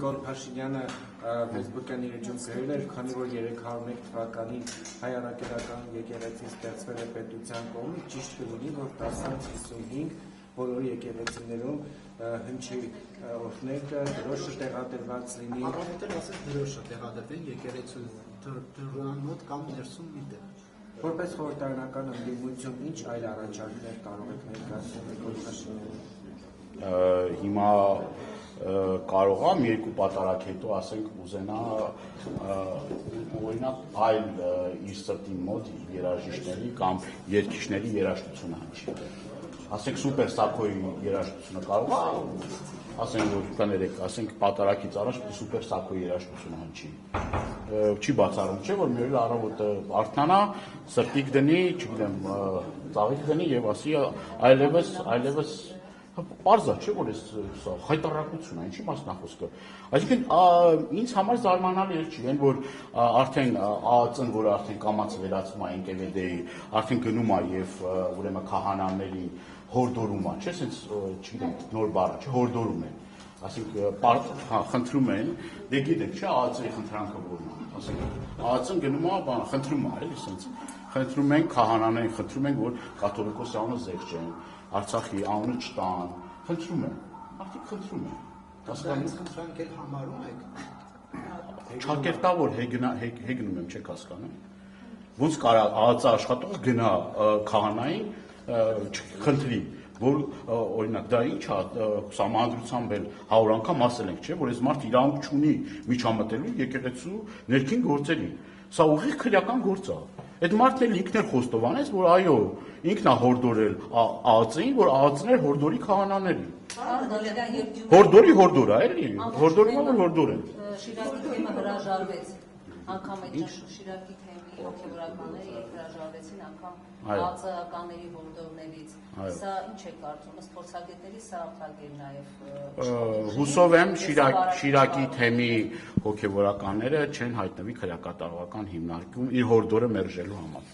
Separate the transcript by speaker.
Speaker 1: Նիկոլ Փաշինյանը Facebook-յան իր էջում գրել էր, քանի որ 301 թվականին հայ առաքելական եկեղեցին ստեղծվել է պետության կողմից, ճիշտ կլինի, որ 10-55 բոլոր եկեղեցիներում հնչի օրհնեկը, դրոշը տեղադրված լինի։
Speaker 2: Առավոտել ասես դրոշը տեղադրվեն եկեղեցու դրան մոտ կամ ներսում մի տեղ։
Speaker 1: Որպես խորհրդարանական ընդդիմություն ինչ այլ առաջարկներ կարող եք ներկայացնել Նիկոլ Փաշինյանին։
Speaker 3: Հիմա կարող է մի երկու պատարակ հետո ասենք ուզենա օրինակ այլ իր սրտի մոտ երաժիշտների կամ երգիչների երաժշտությունը հնչի։ Ասենք սուպեր սակոյի երաժշտությունը կարող է, ասենք որ կներեք, ասենք պատարակից առաջ սուպեր սակոյի երաժշտությունը հնչի։ Չի բացառում, չէ՞ որ մի օր առավոտը արթնանա, սրտիկ դնի, չգիտեմ, ծաղիկ դնի եւ ասի այլևս Պարզա չէ որ այս հայտարարությունն է, ինչի մասն է խոսքը։ Այսինքն ինձ համար զարմանալի չի, այն որ արդեն ԱԱԾ-ն, որ արդեն կամաց վերածվում է NKVD-ի, արդեն գնում է եւ ուրեմն քահանաների հորդորում է, չէ՞, ասենց չգիտեմ, նոր բառը, չէ, հորդորում են։ Այսինքն խնդրում են, դե գիտեք, չէ, ԱԱԾ-ի խնդրանքը որն է, ասենք ԱԱԾ-ն գնում է, բան, խնդրում է, էլի, ասենց խնդրում են քահանաներին, խնդրում են, որ կաթոլիկոսի անունը զեղչեն, Արցախի անունը չտան, խնդրում են, արդեն խնդրում են։
Speaker 2: Դրանից խնդրանք էլ համարում եք։
Speaker 3: Չակերտավոր հեգնում եմ, չեք հասկանում։ Ոնց կարա ԱԱԾ աշխատող գնա քահանային խնդրի, որ օրինակ դա ինչ է, համանդրությամբ էլ 100 անգամ ասել ենք, չէ, որ այս մարդ իրավունք չունի միջամտելու եկեղեցու ներքին գործերի։ Սա ուղիղ քրեական գործ է։ Այդ մարդն էլ ինքն էլ խոստովանեց, որ այո, ինքն է հորդորել ԱԱԾ-ին, որ ԱԱԾ-ն էր հորդորի քահանաներին։ Հորդորի հորդոր է, էլի, հորդորում է, որ հորդոր են։
Speaker 4: Շիրակի թեմը հրաժարվեց, անգամ այդ Շիրակի թեմի հոգևորականները երբ հրաժարվեցին, անգամ ԱԱԾ-ականների հորդորներից։ Սա ինչ է կարծում, ըստ փորձագետների սա արտագեր նաև։
Speaker 3: Հուսով եմ Շիրակի թեմի հոգևորականները չեն հայտնվի քրեակատարողական հիմնարկում իր հորդորը մերժելու համար։